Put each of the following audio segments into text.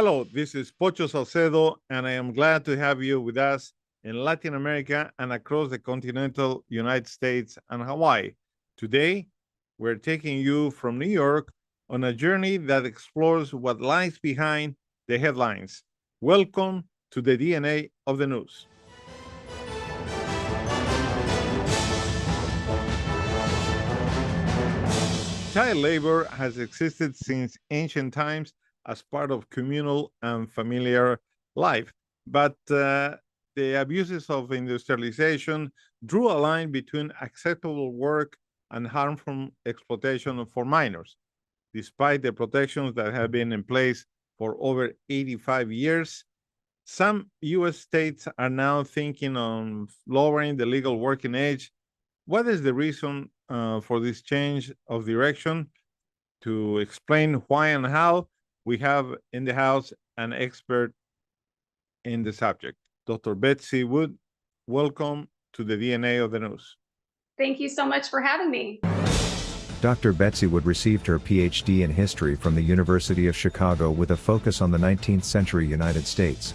Hello, this is Pocho Salcedo, and I am glad to have you with us in Latin America and across the continental United States and Hawaii. Today, we're taking you from New York on a journey that explores what lies behind the headlines. Welcome to the DNA of the news. Child labor has existed since ancient times as part of communal and familiar life, but the abuses of industrialization drew a line between acceptable work and harmful exploitation for minors. Despite the protections that have been in place for over 85 years, some U.S. states are now thinking on lowering the legal working age. What is the reason for this change of direction? To explain why and how, we have in the house an expert in the subject, Dr. Betsy Wood. Welcome to the DNA of the news. Thank you so much for having me. Dr. Betsy Wood received her PhD in history from the University of Chicago with a focus on the 19th century United States.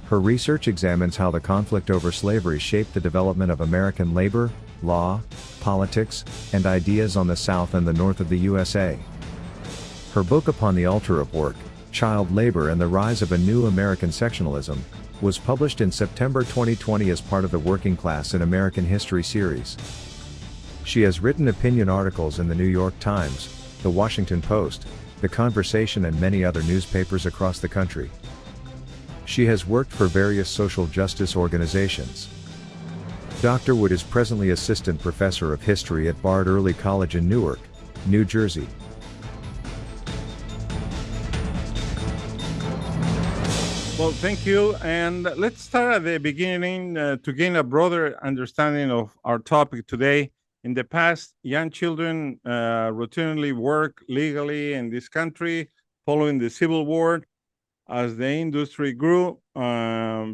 Her research examines how the conflict over slavery shaped the development of American labor, law, politics, and ideas on the South and the North of the USA. Her book Upon the Altar of Work, Child Labor and the Rise of a New American Sectionalism, was published in September 2020 as part of the Working Class in American History series. She has written opinion articles in the New York Times, the Washington Post, The Conversation and many other newspapers across the country. She has worked for various social justice organizations. Dr. Wood is presently Assistant Professor of History at Bard Early College in Newark, New Jersey. Well, thank you. And let's start at the beginning to gain a broader understanding of our topic today. In the past, young children routinely work legally in this country following the Civil War. As the industry grew,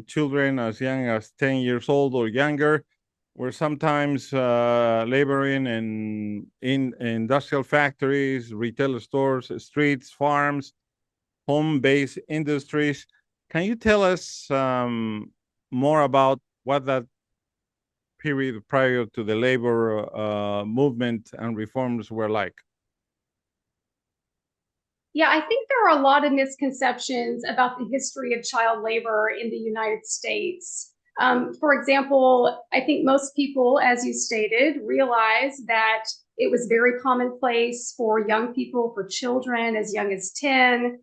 children as young as 10 years old or younger were sometimes laboring in industrial factories, retail stores, streets, farms, home-based industries. Can you tell us more about what that period prior to the labor movement and reforms were like? Yeah, I think there are a lot of misconceptions about the history of child labor in the United States. For example, I think most people, as you stated, realize that it was very commonplace for young people, for children as young as 10,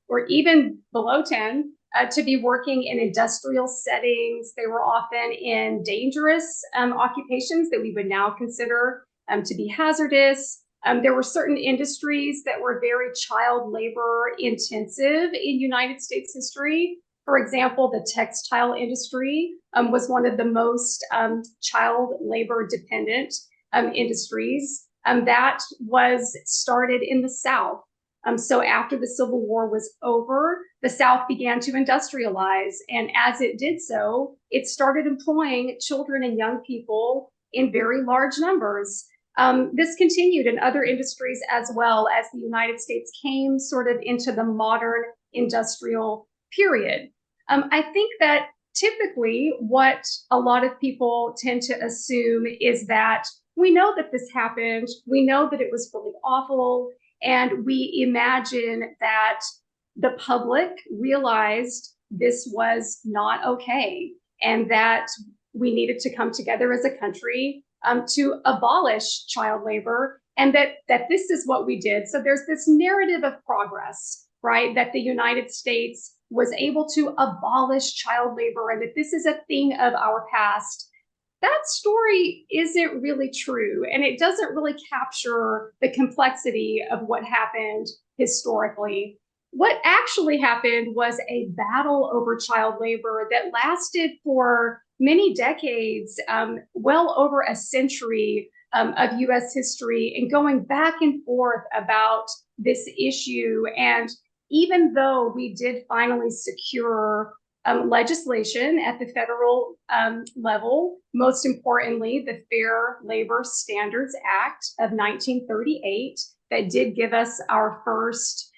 or even below 10, to be working in industrial settings. They were often in dangerous occupations that we would now consider to be hazardous. There were certain industries that were very child labor intensive in United States history. For example, the textile industry was one of the most child labor dependent industries that was started in the South. So after the Civil War was over, the South began to industrialize. And as it did so, it started employing children and young people in very large numbers. This continued in other industries as well as the United States came sort of into the modern industrial period. I think that typically what a lot of people tend to assume is that we know that this happened, we know that it was really awful, and we imagine that the public realized this was not okay and that we needed to come together as a country to abolish child labor, and that this is what we did. So there's this narrative of progress, right? That the United States was able to abolish child labor and that this is a thing of our past. That story isn't really true, and it doesn't really capture the complexity of what happened historically. What actually happened was a battle over child labor that lasted for many decades, well over a century of US history, and going back and forth about this issue. And even though we did finally secure legislation at the federal level, most importantly, the Fair Labor Standards Act of 1938, that did give us our first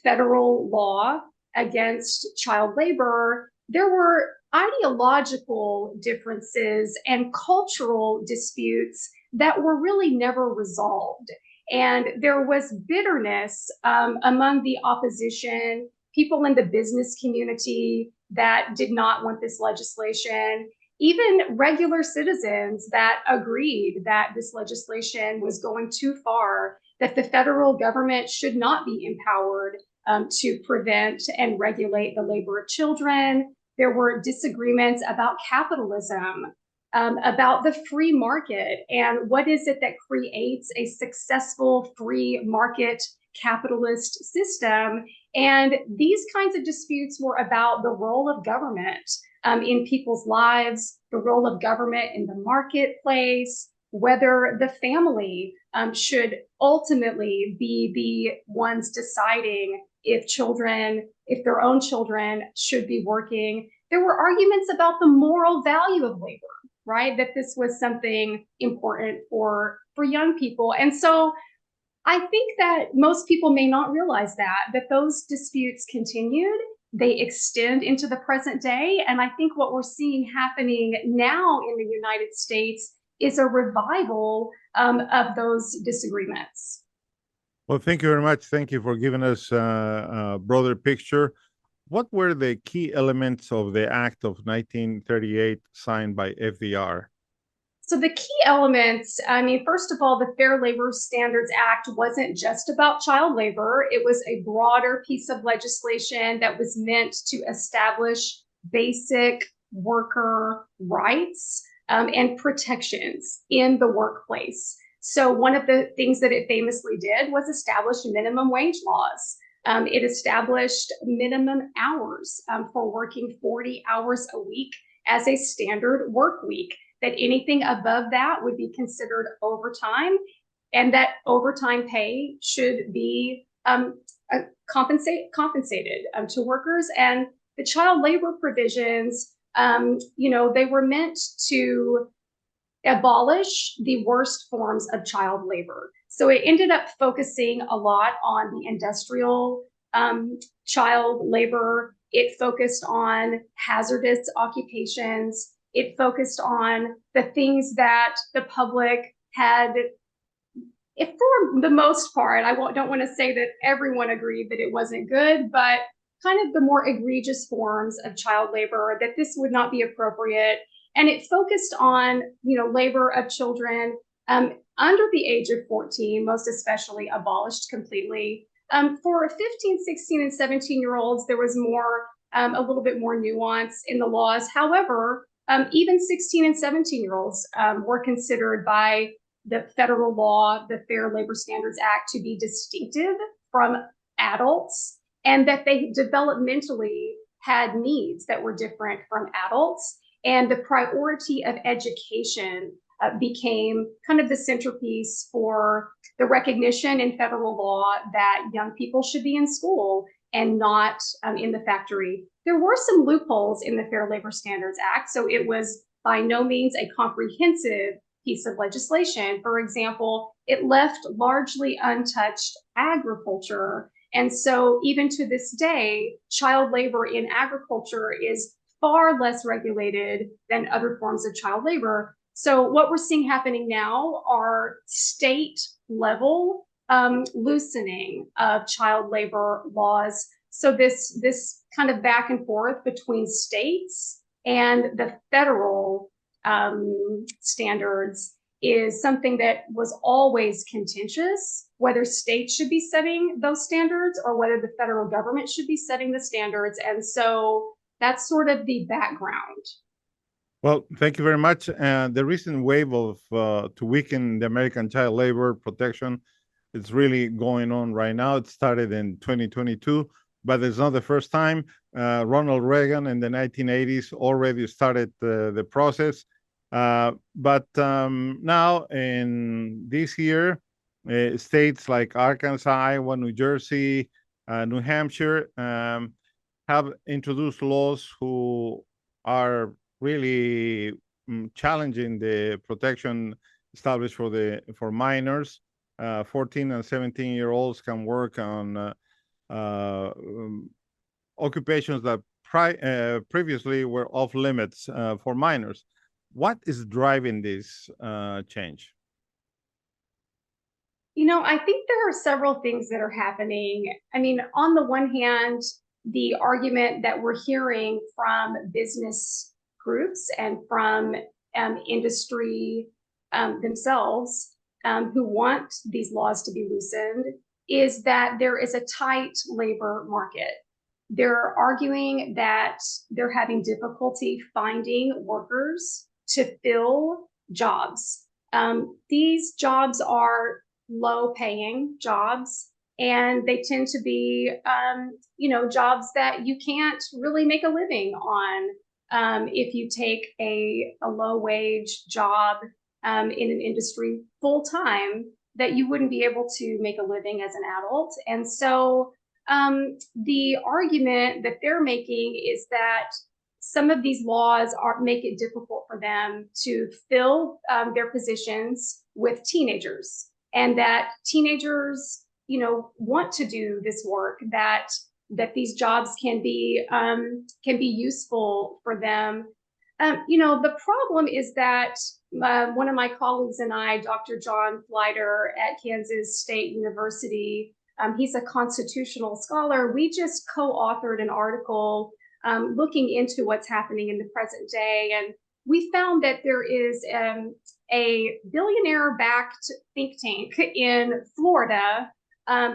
federal law against child labor, there were ideological differences and cultural disputes that were really never resolved. And there was bitterness among the opposition, people in the business community that did not want this legislation, even regular citizens that agreed that this legislation was going too far, that the federal government should not be empowered to prevent and regulate the labor of children. There were disagreements about capitalism, about the free market, and what is it that creates a successful free market capitalist system. And these kinds of disputes were about the role of government in people's lives, the role of government in the marketplace, whether the family should ultimately be the ones deciding if their own children should be working. There were arguments about the moral value of labor, right? That this was something important for young people. And so I think that most people may not realize that those disputes continued. They extend into the present day. And I think what we're seeing happening now in the United States is a revival of those disagreements. Well, thank you very much. Thank you for giving us a broader picture. What were the key elements of the Act of 1938 signed by FDR? So the key elements, I mean, first of all, the Fair Labor Standards Act wasn't just about child labor. It was a broader piece of legislation that was meant to establish basic worker rights and protections in the workplace. So one of the things that it famously did was establish minimum wage laws. It established minimum hours for working 40 hours a week as a standard work week, that anything above that would be considered overtime, and that overtime pay should be compensated to workers. And the child labor provisions, they were meant to abolish the worst forms of child labor. So it ended up focusing a lot on the industrial child labor. It focused on hazardous occupations. It focused on the things that the public had, if for the most part, don't want to say that everyone agreed that it wasn't good, but kind of the more egregious forms of child labor, that this would not be appropriate. And it focused on, labor of children under the age of 14, most especially, abolished completely. For 15, 16, and 17-year-olds, there was a little bit more nuance in the laws. However, even 16 and 17-year-olds were considered by the federal law, the Fair Labor Standards Act, to be distinctive from adults, and that they developmentally had needs that were different from adults. And the priority of education became kind of the centerpiece for the recognition in federal law that young people should be in school and not in the factory. There were some loopholes in the Fair Labor Standards Act, so it was by no means a comprehensive piece of legislation. For example, it left largely untouched agriculture. And so even to this day, child labor in agriculture is far less regulated than other forms of child labor. So what we're seeing happening now are state level loosening of child labor laws. So this kind of back and forth between states and the federal standards is something that was always contentious, whether states should be setting those standards or whether the federal government should be setting the standards. And so that's sort of the background. Well, thank you very much. The recent wave of to weaken the American child labor protection is really going on right now. It started in 2022, but it's not the first time. Ronald Reagan in the 1980s already started the process. But now in this year, states like Arkansas, Iowa, New Jersey, New Hampshire have introduced laws who are really challenging the protection established for minors. 14 and 17-year-olds can work on occupations that previously were off limits for minors. What is driving this change? I think there are several things that are happening. I mean, on the one hand, the argument that we're hearing from business groups and from industry themselves who want these laws to be loosened is that there is a tight labor market. They're arguing that they're having difficulty finding workers to fill jobs. These jobs are low paying jobs, and they tend to be jobs that you can't really make a living on if you take a low wage job in an industry full time, that you wouldn't be able to make a living as an adult. And so the argument that they're making is that some of these laws make it difficult for them to fill their positions with teenagers, and that teenagers, want to do this work, that these jobs can be useful for them. The problem is that one of my colleagues and I, Dr. John Fleiter at Kansas State University, he's a constitutional scholar. We just co-authored an article looking into what's happening in the present day, and we found that there is a billionaire-backed think tank in Florida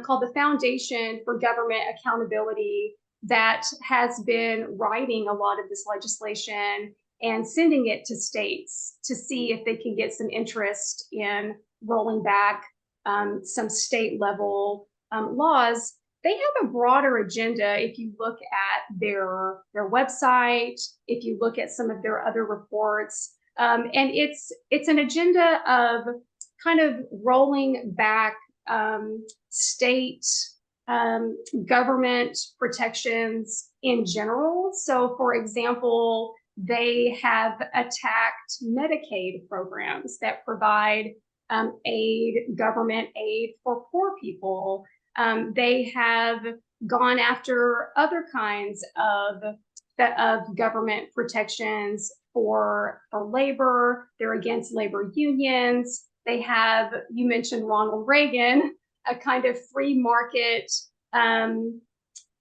called the Foundation for Government Accountability that has been writing a lot of this legislation and sending it to states to see if they can get some interest in rolling back some state level laws. They have a broader agenda. If you look at their website, if you look at some of their other reports, and it's an agenda of kind of rolling back state government protections in general. So, for example, they have attacked Medicaid programs that provide government aid for poor people. They have gone after other kinds of government protections for labor. They're against labor unions. They have, you mentioned Ronald Reagan, a kind of free market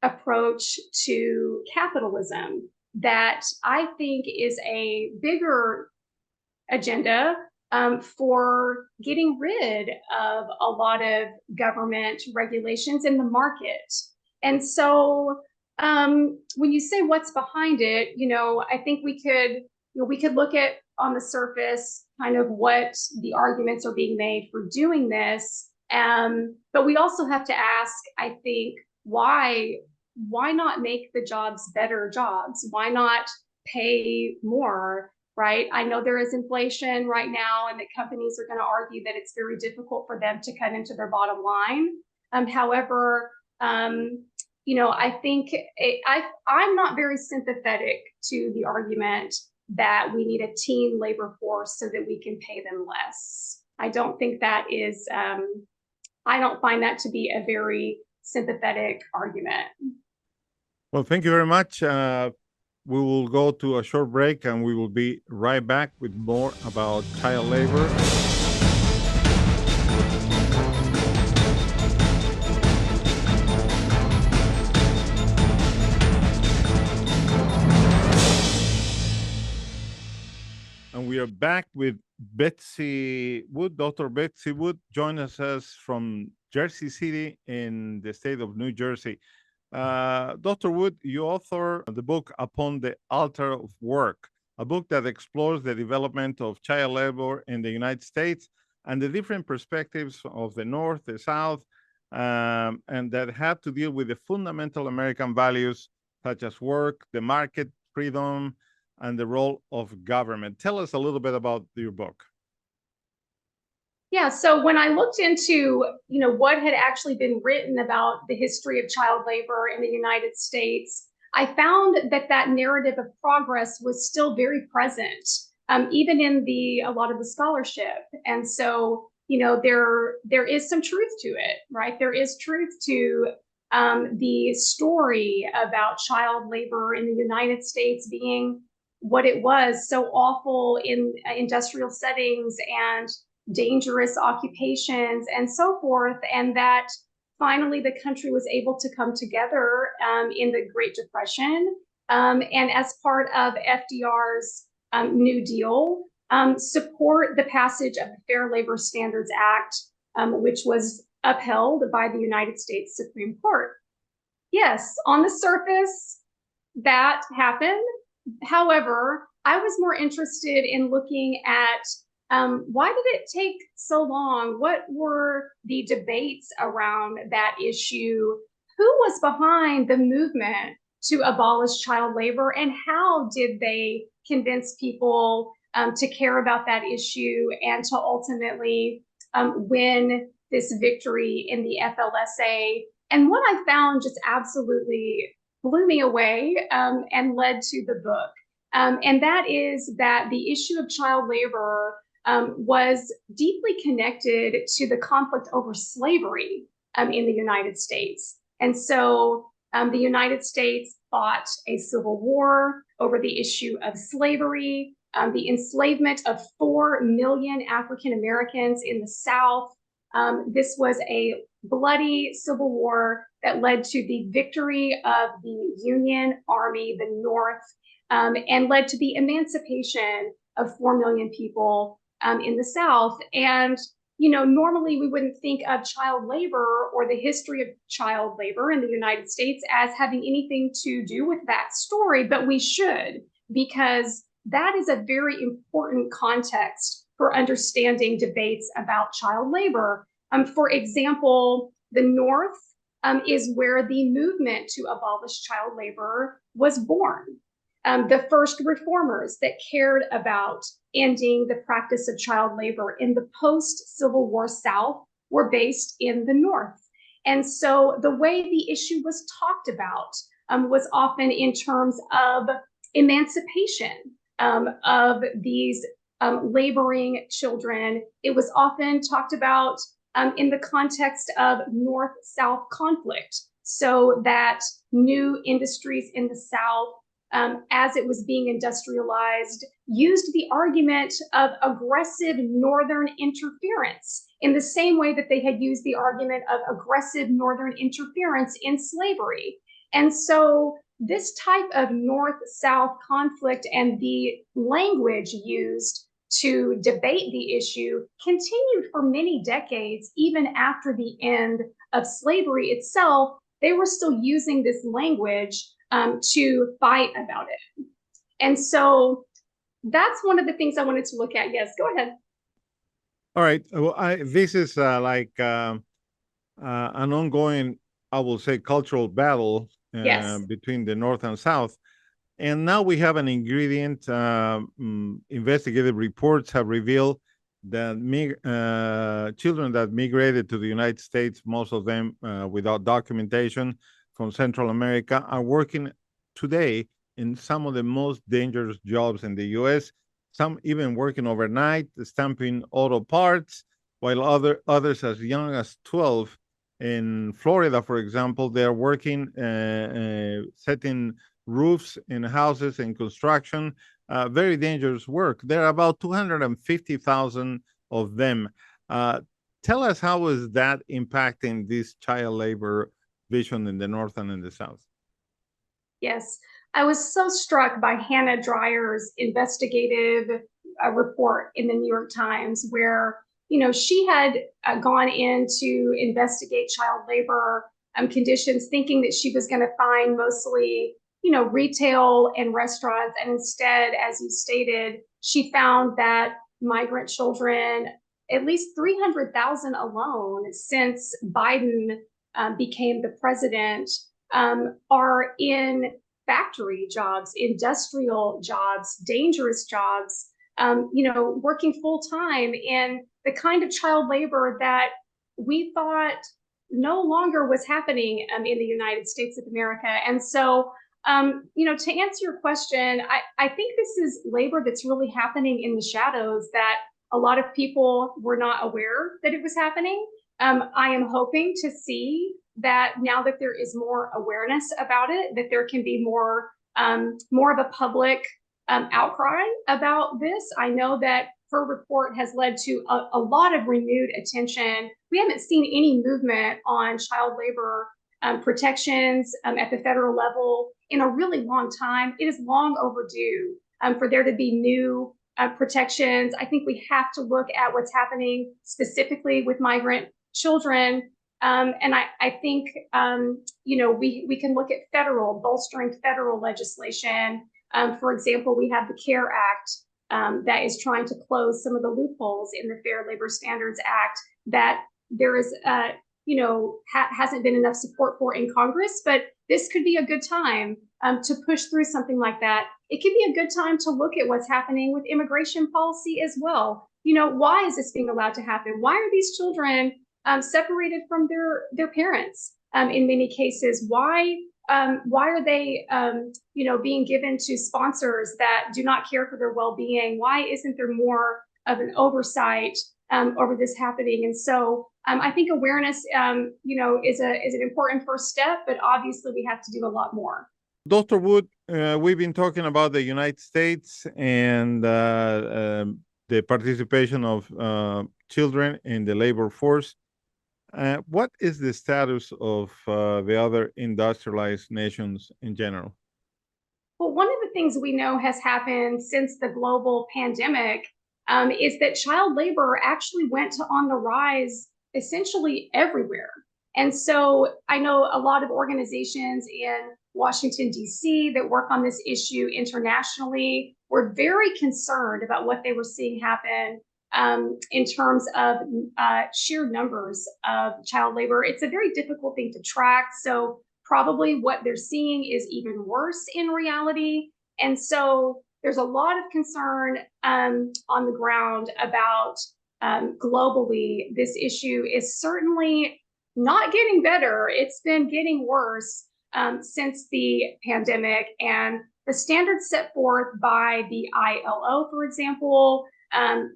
approach to capitalism that I think is a bigger agenda for getting rid of a lot of government regulations in the market. And so when you say what's behind it, I think we could look at on the surface kind of what the arguments are being made for doing this. But we also have to ask, I think, why not make the jobs better jobs? Why not pay more? Right? I know there is inflation right now, and that companies are going to argue that it's very difficult for them to cut into their bottom line. However, I think I'm not very sympathetic to the argument that we need a teen labor force so that we can pay them less. I don't think that is, I don't find that to be a very sympathetic argument. Well, thank you very much. We will go to a short break and we will be right back with more about child labor. And we are back with Betsy Wood. Dr. Betsy Wood joins us from Jersey City in the state of New Jersey. Dr. Wood, you author the book Upon the Altar of Work, a book that explores the development of child labor in the United States and the different perspectives of the North, the South, and that have to deal with the fundamental American values such as work, the market, freedom, and the role of government. Tell us a little bit about your book. Yeah, so when I looked into, what had actually been written about the history of child labor in the United States, I found that narrative of progress was still very present, even in a lot of the scholarship. And so, there is some truth to it, right? There is truth to the story about child labor in the United States being what it was, so awful in industrial settings and dangerous occupations and so forth, and that finally the country was able to come together in the Great Depression, and as part of FDR's New Deal, support the passage of the Fair Labor Standards Act, which was upheld by the United States Supreme Court. Yes, on the surface, that happened. However, I was more interested in looking at why did it take so long? What were the debates around that issue? Who was behind the movement to abolish child labor, and how did they convince people to care about that issue and to ultimately win this victory in the FLSA? And what I found just absolutely blew me away and led to the book. And that is that the issue of child labor was deeply connected to the conflict over slavery in the United States. And so the United States fought a civil war over the issue of slavery, the enslavement of 4 million African Americans in the South. This was a bloody civil war that led to the victory of the Union Army, the North, and led to the emancipation of 4 million people in the South. And, you know, normally we wouldn't think of child labor or the history of child labor in the United States as having anything to do with that story, but we should, because that is a very important context for understanding debates about child labor. For example, the North is where the movement to abolish child labor was born. The first reformers that cared about ending the practice of child labor in the post-Civil War South were based in the North. And so the way the issue was talked about was often in terms of emancipation of these laboring children. It was often talked about in the context of North-South conflict, so that new industries in the South, as it was being industrialized, used the argument of aggressive Northern interference in the same way that they had used the argument of aggressive Northern interference in slavery. And so this type of North-South conflict and the language used to debate the issue continued for many decades. Even after the end of slavery itself, they were still using this language to fight about it. And so that's one of the things I wanted to look at. Yes, go ahead. All right. Well, this is an ongoing, I will say, cultural battle Yes. between the North and South. And now we have an ingredient. Investigative reports have revealed that children that migrated to the United States, most of them without documentation from Central America, are working today in some of the most dangerous jobs in the U.S., some even working overnight, stamping auto parts, while others as young as 12. In Florida, for example, they're working setting roofs in houses and construction, very dangerous work. There are about 250,000 of them. Tell us, how is that impacting this child labor vision in the North and in the South? Yes, I was so struck by Hannah Dryer's investigative report in the New York Times, where, you know, she had gone in to investigate child labor conditions, thinking that she was going to find mostly, you know, retail and restaurants. And instead, as you stated, she found that migrant children, at least 300,000 alone since Biden became the president, are in factory jobs, industrial jobs, dangerous jobs, you know, working full time in the kind of child labor that we thought no longer was happening in the United States of America. And so, you know, to answer your question, I think this is labor that's really happening in the shadows that a lot of people were not aware that it was happening. I am hoping to see that now that there is more awareness about it, that there can be more of a public outcry about this. I know that her report has led to a lot of renewed attention. We haven't seen any movement on child labor protections at the federal level in a really long time. It is long overdue for there to be new protections. I think we have to look at what's happening specifically with migrant children. And I think, we can look at bolstering federal legislation. For example, we have the CARE Act that is trying to close some of the loopholes in the Fair Labor Standards Act that there is, hasn't been enough support for in Congress. But this could be a good time to push through something like that. It could be a good time to look at what's happening with immigration policy as well. Why is this being allowed to happen? Why are these children separated from their parents in many cases? Why are they being given to sponsors that do not care for their well-being? Why isn't there more of an oversight over this happening? And so I think awareness is an important first step, but obviously we have to do a lot more. Dr. Wood, we've been talking about the United States and the participation of children in the labor force. What is the status of the other industrialized nations in general? Well, one of the things we know has happened since the global pandemic is that child labor actually went on the rise essentially everywhere. And so I know a lot of organizations in Washington, D.C. that work on this issue internationally were very concerned about what they were seeing happen in terms of sheer numbers of child labor. It's a very difficult thing to track. So probably what they're seeing is even worse in reality. And so there's a lot of concern on the ground about globally. This issue is certainly not getting better. It's been getting worse since the pandemic. And the standards set forth by the ILO, for example,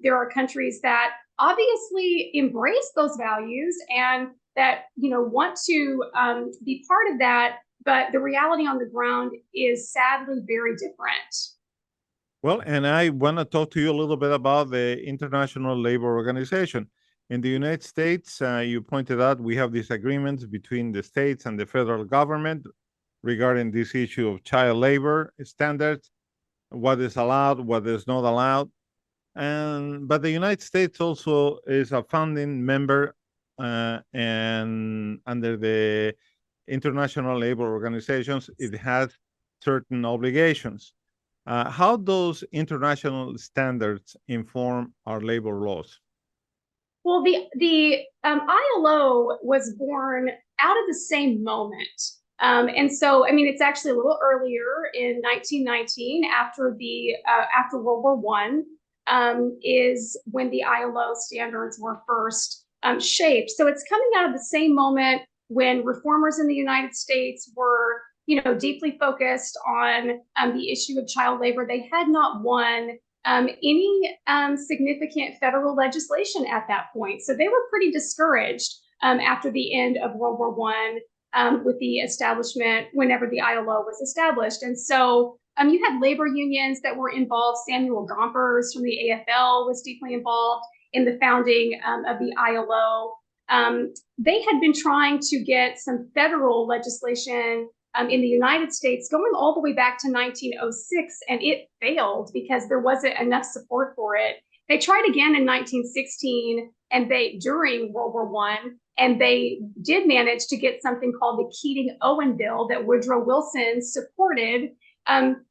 there are countries that obviously embrace those values and that want to be part of that, but the reality on the ground is sadly very different. Well, and I want to talk to you a little bit about the International Labor Organization. In the United States, you pointed out we have these agreements between the states and the federal government regarding this issue of child labor standards, what is allowed, what is not allowed. But the United States also is a founding member and under the International Labor Organizations, it has certain obligations. How those international standards inform our labor laws? Well, the ILO was born out of the same moment. And so, it's actually a little earlier in 1919, after World War I, is when the ILO standards were first shaped. So it's coming out of the same moment when reformers in the United States were, deeply focused on the issue of child labor. They had not won any significant federal legislation at that point. So they were pretty discouraged after the end of World War I with the establishment, whenever the ILO was established. And so you had labor unions that were involved. Samuel Gompers from the AFL was deeply involved in the founding of the ILO. They had been trying to get some federal legislation in the United States going all the way back to 1906, and it failed because there wasn't enough support for it. They tried again in 1916 and during World War I, and they did manage to get something called the Keating-Owen Bill that Woodrow Wilson supported.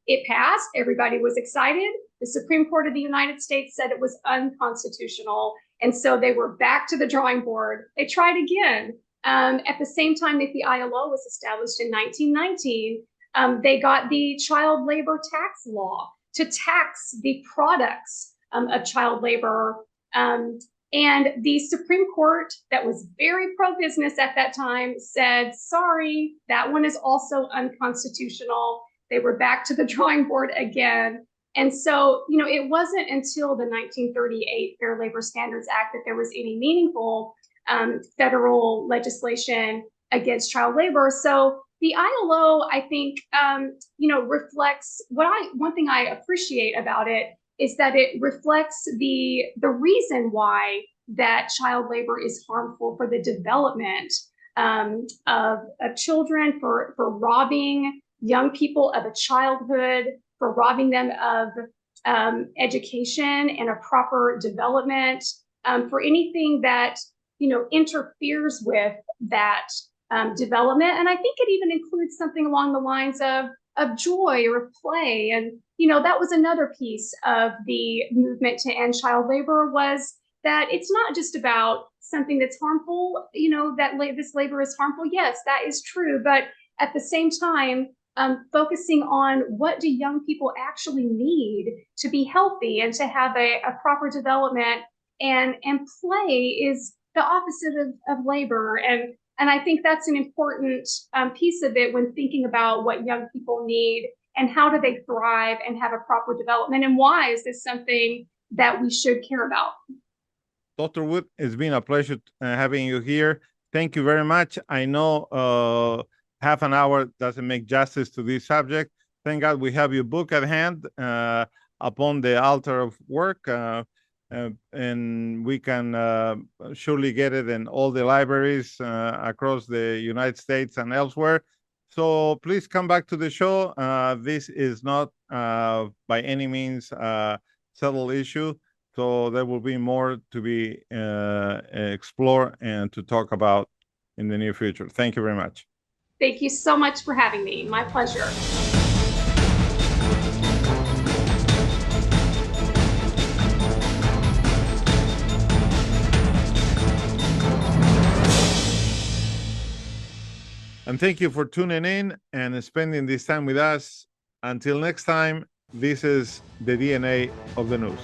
It passed. Everybody was excited. The Supreme Court of the United States said it was unconstitutional. And so they were back to the drawing board. They tried again. At the same time that the ILO was established in 1919, they got the child labor tax law to tax the products of child labor. And the Supreme Court, that was very pro-business at that time, said, sorry, that one is also unconstitutional. They were back to the drawing board again. And so, it wasn't until the 1938 Fair Labor Standards Act that there was any meaningful federal legislation against child labor. So the ILO, I think, reflects one thing I appreciate about it is that it reflects the reason why that child labor is harmful for the development of children, for robbing young people of a childhood, for robbing them of education and a proper development, for anything that interferes with that development. And I think it even includes something along the lines of joy or play. And that was another piece of the movement to end child labor, was that it's not just about something that's harmful, that this labor is harmful. Yes, that is true. But at the same time, focusing on what do young people actually need to be healthy and to have a proper development, and play is the opposite of labor. And I think that's an important piece of it when thinking about what young people need and how do they thrive and have a proper development, and why is this something that we should care about. Dr. Wood, it's been a pleasure having you here. Thank you very much. I know half an hour doesn't make justice to this subject. Thank God we have your book at hand, Upon the Altar of Work, and we can surely get it in all the libraries across the United States and elsewhere. So please come back to the show. This is not by any means a settled issue. So there will be more to be explored and to talk about in the near future. Thank you very much. Thank you so much for having me. My pleasure. And thank you for tuning in and spending this time with us. Until next time, this is the DNA of the News.